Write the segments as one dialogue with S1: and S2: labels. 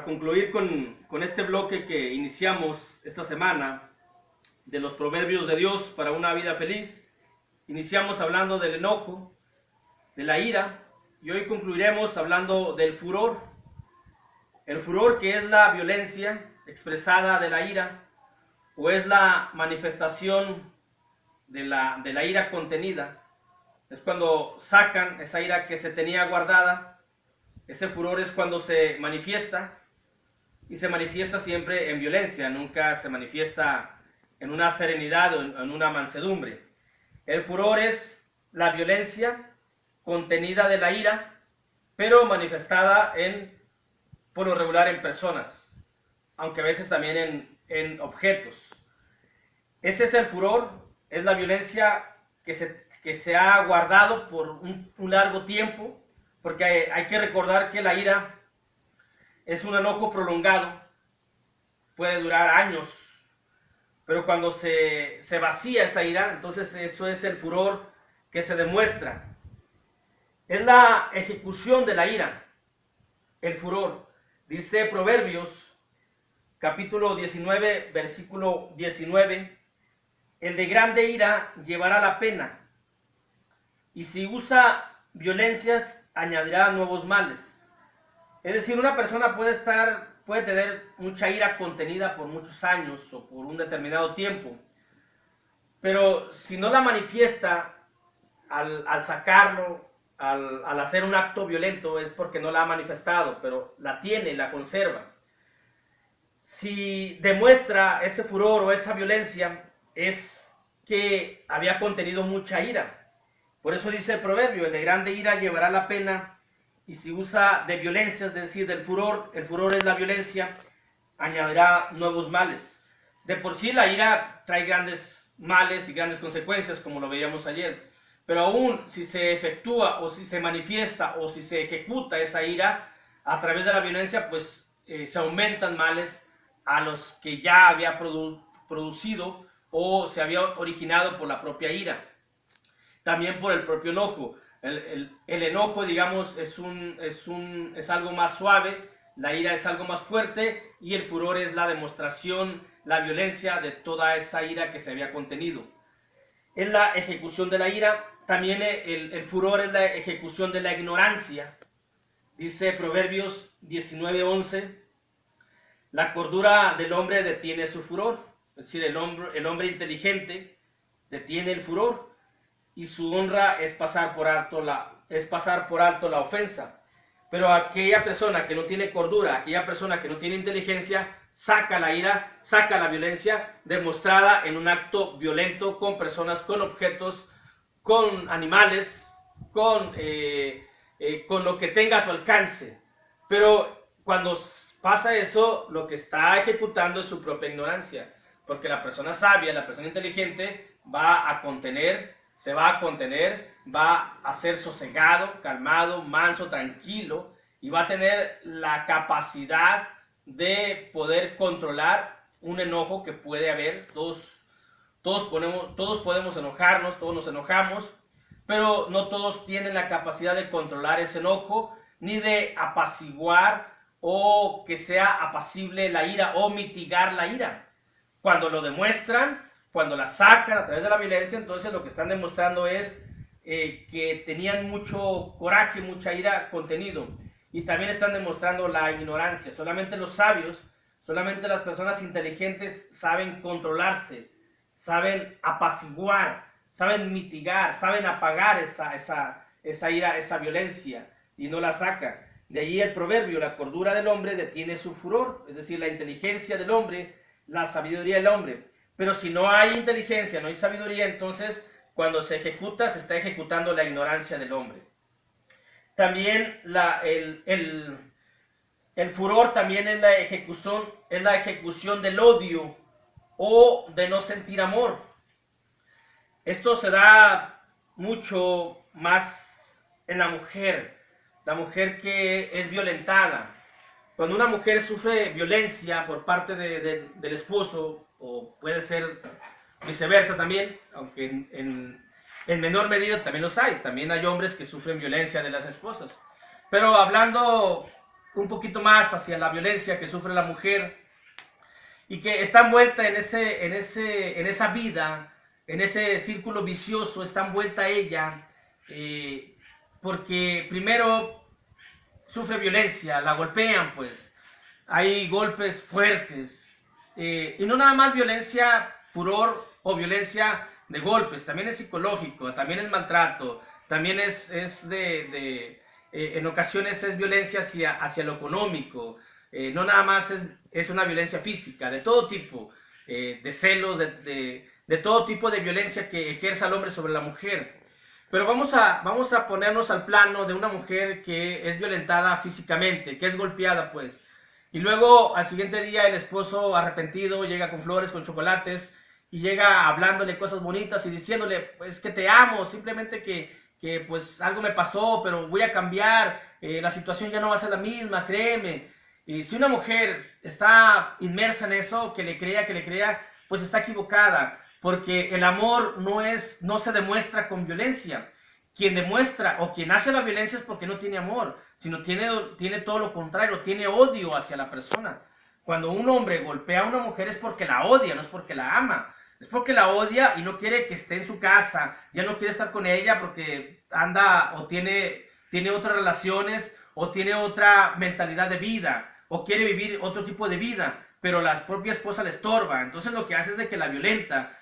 S1: para concluir con este bloque que iniciamos esta semana de los proverbios de Dios para una vida feliz, iniciamos hablando del enojo, de la ira, y hoy concluiremos hablando del furor. El furor, que es la violencia expresada de la ira, o es la manifestación de la ira contenida. Es cuando sacan esa ira que se tenía guardada. Ese furor es cuando se manifiesta, y se manifiesta siempre en violencia, nunca se manifiesta en una serenidad o en una mansedumbre. El furor es la violencia contenida de la ira, pero manifestada por lo regular en personas, aunque a veces también en objetos. Ese es el furor, es la violencia que se ha guardado por un largo tiempo, porque hay que recordar que la ira es un enojo prolongado, puede durar años, pero cuando se vacía esa ira, entonces eso es el furor que se demuestra. Es la ejecución de la ira, el furor. Dice Proverbios, capítulo 19, versículo 19, el de grande ira llevará la pena, y si usa violencias añadirá nuevos males. Es decir, una persona puede tener mucha ira contenida por muchos años o por un determinado tiempo, pero si no la manifiesta al sacarlo, al hacer un acto violento, es porque no la ha manifestado, pero la tiene, la conserva. Si demuestra ese furor o esa violencia, es que había contenido mucha ira. Por eso dice el proverbio, el de grande ira llevará la pena, y si usa de violencia, es decir, del furor, el furor es la violencia, añadirá nuevos males. De por sí la ira trae grandes males y grandes consecuencias, como lo veíamos ayer. Pero aún si se efectúa o si se manifiesta o si se ejecuta esa ira a través de la violencia, pues se aumentan males a los que ya había producido o se había originado por la propia ira. También por el propio enojo. El enojo, digamos, es algo más suave, la ira es algo más fuerte, y el furor es la demostración, la violencia de toda esa ira que se había contenido. Es la ejecución de la ira. También el furor es la ejecución de la ignorancia. Dice Proverbios 19:11, la cordura del hombre detiene su furor. Es decir, el hombre inteligente detiene el furor, y su honra es pasar por alto la ofensa. Pero aquella persona que no tiene cordura, aquella persona que no tiene inteligencia, saca la ira, saca la violencia demostrada en un acto violento con personas, con objetos, con animales, con lo que tenga a su alcance. Pero cuando pasa eso, lo que está ejecutando es su propia ignorancia, porque la persona sabia, la persona inteligente se va a contener, va a ser sosegado, calmado, manso, tranquilo, y va a tener la capacidad de poder controlar un enojo que puede haber. Todos podemos enojarnos, todos nos enojamos, pero no todos tienen la capacidad de controlar ese enojo, ni de apaciguar o que sea apacible la ira o mitigar la ira. Cuando lo demuestran, cuando la sacan a través de la violencia, entonces lo que están demostrando es que tenían mucho coraje, mucha ira contenido. Y también están demostrando la ignorancia. Solamente los sabios, solamente las personas inteligentes saben controlarse, saben apaciguar, saben mitigar, saben apagar esa ira, esa violencia, y no la sacan. De ahí el proverbio, la cordura del hombre detiene su furor, es decir, la inteligencia del hombre, la sabiduría del hombre. Pero si no hay inteligencia, no hay sabiduría, entonces cuando se ejecuta, se está ejecutando la ignorancia del hombre. También el furor también es la ejecución del odio o de no sentir amor. Esto se da mucho más en la mujer que es violentada. Cuando una mujer sufre violencia por parte del esposo, o puede ser viceversa también, aunque en menor medida también los hay. También hay hombres que sufren violencia de las esposas. Pero hablando un poquito más hacia la violencia que sufre la mujer y que está envuelta en esa vida, en ese círculo vicioso, está envuelta ella, porque primero sufre violencia, la golpean, pues, hay golpes fuertes, y no nada más violencia, furor o violencia de golpes, también es psicológico, también es maltrato, también en ocasiones es violencia hacia lo económico, no nada más es una violencia física, de todo tipo, de celos, de todo tipo de violencia que ejerza el hombre sobre la mujer. Pero vamos a ponernos al plano de una mujer que es violentada físicamente, que es golpeada, pues. Y luego al siguiente día el esposo arrepentido llega con flores, con chocolates, y llega hablándole cosas bonitas y diciéndole, pues que te amo, simplemente que pues algo me pasó, pero voy a cambiar, la situación ya no va a ser la misma, créeme. Y si una mujer está inmersa en eso, que le crea, pues está equivocada, porque el amor no se demuestra con violencia. Quien demuestra o quien hace la violencia es porque no tiene amor, sino tiene todo lo contrario, tiene odio hacia la persona. Cuando un hombre golpea a una mujer es porque la odia, no es porque la ama. Es porque la odia y no quiere que esté en su casa, ya no quiere estar con ella porque anda o tiene otras relaciones o tiene otra mentalidad de vida o quiere vivir otro tipo de vida, pero la propia esposa le estorba. Entonces lo que hace es de que la violenta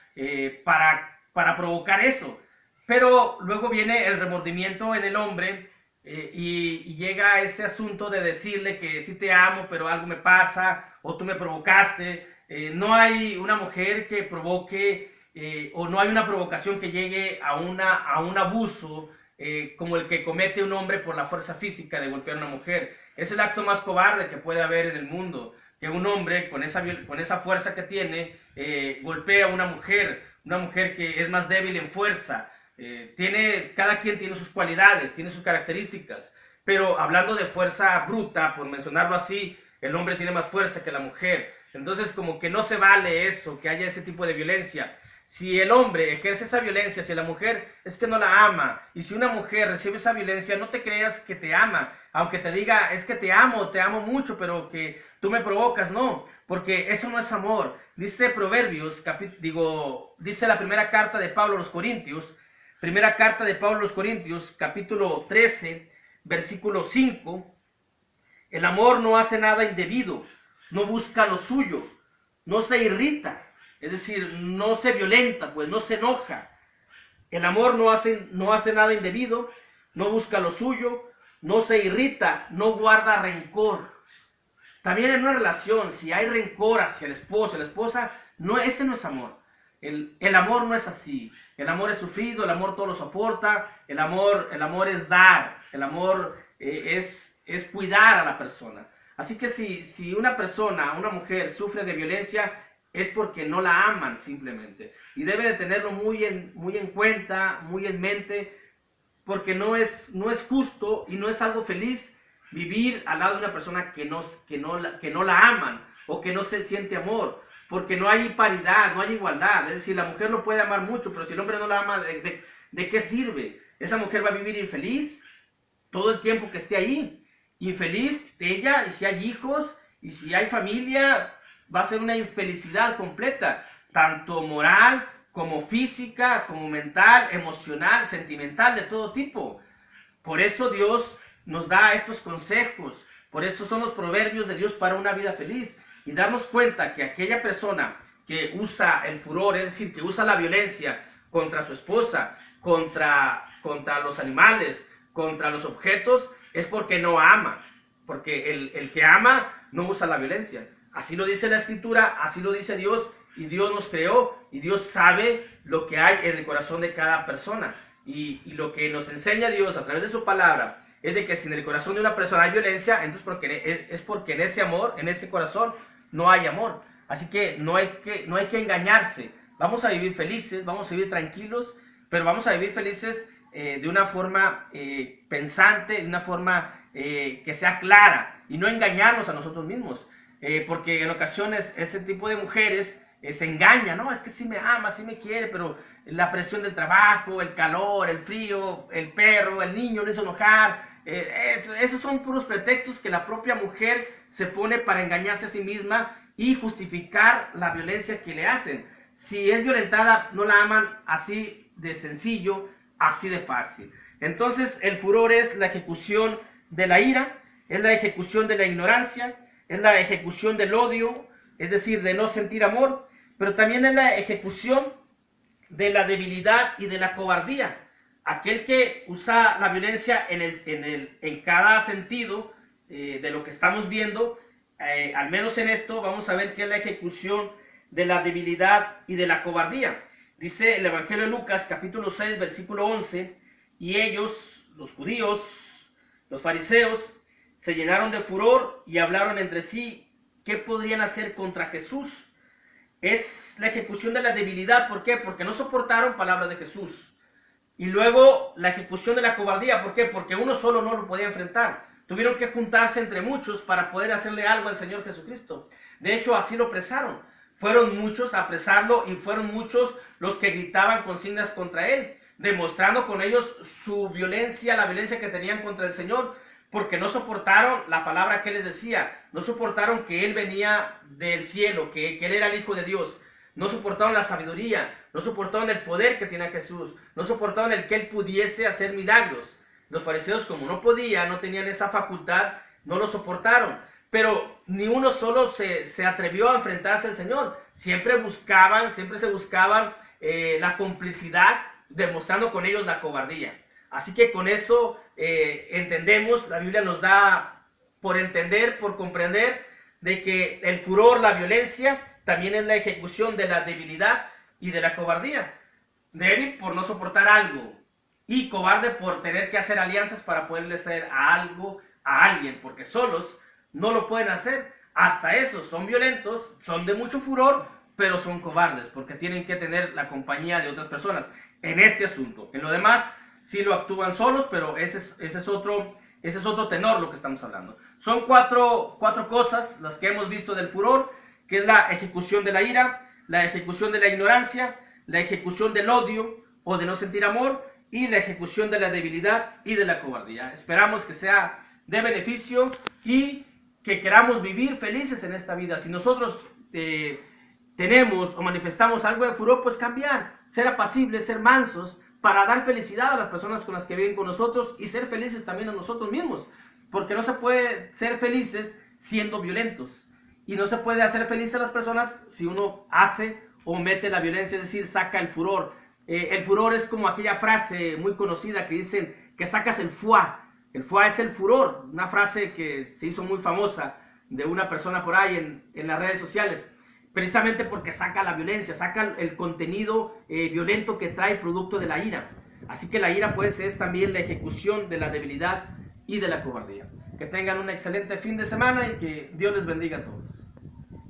S1: para provocar eso. Pero luego viene el remordimiento en el hombre y llega ese asunto de decirle que sí te amo, pero algo me pasa o tú me provocaste. No hay una mujer que provoque o no hay una provocación que llegue a un abuso como el que comete un hombre por la fuerza física de golpear a una mujer. Es el acto más cobarde que puede haber en el mundo, que un hombre con esa fuerza que tiene golpea a una mujer que es más débil en fuerza. Cada quien tiene sus cualidades, tiene sus características, pero hablando de fuerza bruta, por mencionarlo así, el hombre tiene más fuerza que la mujer. Entonces como que no se vale eso, que haya ese tipo de violencia. Si el hombre ejerce esa violencia hacia la mujer, es que no la ama. Y si una mujer recibe esa violencia, no te creas que te ama. Aunque te diga, es que te amo mucho, pero que tú me provocas, no. Porque eso no es amor. Dice Proverbios, dice la primera carta de Pablo a los Corintios, capítulo 13, versículo 5. El amor no hace nada indebido, no busca lo suyo, no se irrita, es decir, no se violenta, pues no se enoja. El amor no hace nada indebido, no busca lo suyo, no se irrita, no guarda rencor. También en una relación, si hay rencor hacia el esposo, la esposa, ese no es amor. El amor no es así. El amor es sufrido, el amor todo lo soporta, el amor es dar, el amor es cuidar a la persona. Así que si una mujer sufre de violencia, es porque no la aman simplemente. Y debe de tenerlo muy en cuenta, muy en mente, porque no es justo y no es algo feliz vivir al lado de una persona que no la aman o que no se siente amor. Porque no hay paridad, no hay igualdad. Es decir, la mujer lo puede amar mucho, pero si el hombre no la ama, ¿de qué sirve? Esa mujer va a vivir infeliz todo el tiempo que esté ahí. Infeliz ella, y si hay hijos, y si hay familia, va a ser una infelicidad completa, tanto moral, como física, como mental, emocional, sentimental, de todo tipo. Por eso Dios nos da estos consejos, por eso son los proverbios de Dios para una vida feliz. Y darnos cuenta que aquella persona que usa el furor, es decir, que usa la violencia contra su esposa, contra los animales, contra los objetos, es porque no ama. Porque el que ama no usa la violencia. Así lo dice la Escritura, así lo dice Dios, y Dios nos creó, y Dios sabe lo que hay en el corazón de cada persona. Y lo que nos enseña Dios a través de su palabra es de que si en el corazón de una persona hay violencia, entonces es porque en ese amor, en ese corazón, no hay amor. Así que no hay que engañarse. Vamos a vivir felices, vamos a vivir tranquilos, pero vamos a vivir felices de una forma pensante, de una forma que sea clara, y no engañarnos a nosotros mismos. Porque en ocasiones ese tipo de mujeres se engañan, ¿no? Es que sí me ama, sí me quiere, pero la presión del trabajo, el calor, el frío, el perro, el niño lo hizo enojar, Esos son puros pretextos que la propia mujer se pone para engañarse a sí misma y justificar la violencia que le hacen. Si es violentada, no la aman así de sencillo, así de fácil. Entonces el furor es la ejecución de la ira, es la ejecución de la ignorancia, es la ejecución del odio, es decir, de no sentir amor, pero también es la ejecución de la debilidad y de la cobardía. Aquel que usa la violencia en cada sentido de lo que estamos viendo, al menos en esto, vamos a ver que es la ejecución de la debilidad y de la cobardía. Dice el Evangelio de Lucas, capítulo 6, versículo 11, y ellos, los judíos, los fariseos, se llenaron de furor y hablaron entre sí qué podrían hacer contra Jesús. Es la ejecución de la debilidad. ¿Por qué? Porque no soportaron palabras de Jesús. Y luego la ejecución de la cobardía. ¿Por qué? Porque uno solo no lo podía enfrentar. Tuvieron que juntarse entre muchos para poder hacerle algo al Señor Jesucristo. De hecho, así lo apresaron. Fueron muchos a apresarlo y fueron muchos los que gritaban consignas contra él, demostrando con ellos su violencia, la violencia que tenían contra el Señor, porque no soportaron la palabra que él les decía, no soportaron que él venía del cielo, que él era el Hijo de Dios, no soportaron la sabiduría, no soportaron el poder que tenía Jesús, no soportaron el que él pudiese hacer milagros. Los fariseos, como no podían, no tenían esa facultad, no lo soportaron. Pero ni uno solo se atrevió a enfrentarse al Señor. Siempre se buscaban la complicidad, demostrando con ellos la cobardía. Así que con eso entendemos, la Biblia nos da por entender, por comprender, de que el furor, la violencia, también es la ejecución de la debilidad y de la cobardía. Débil por no soportar algo y cobarde por tener que hacer alianzas para poderle hacer a algo a alguien, porque solos no lo pueden hacer. Hasta esos son violentos, son de mucho furor, pero son cobardes porque tienen que tener la compañía de otras personas en este asunto. En lo demás sí lo actúan solos, pero ese es otro tenor lo que estamos hablando. Son cuatro cosas las que hemos visto del furor, que es la ejecución de la ira, la ejecución de la ignorancia, la ejecución del odio o de no sentir amor y la ejecución de la debilidad y de la cobardía. Esperamos que sea de beneficio y que queramos vivir felices en esta vida. Si nosotros tenemos o manifestamos algo de furor, pues cambiar, ser apacibles, ser mansos, para dar felicidad a las personas con las que viven con nosotros y ser felices también a nosotros mismos, porque no se puede ser felices siendo violentos y no se puede hacer felices a las personas si uno hace o mete la violencia, es decir, saca el furor. El furor es como aquella frase muy conocida que dicen que sacas el foie. El foie es el furor, una frase que se hizo muy famosa de una persona por ahí en las redes sociales, precisamente porque saca la violencia, saca el contenido violento que trae producto de la ira. Así que la ira pues es también la ejecución de la debilidad y de la cobardía. Que tengan un excelente fin de semana y que Dios les bendiga a todos.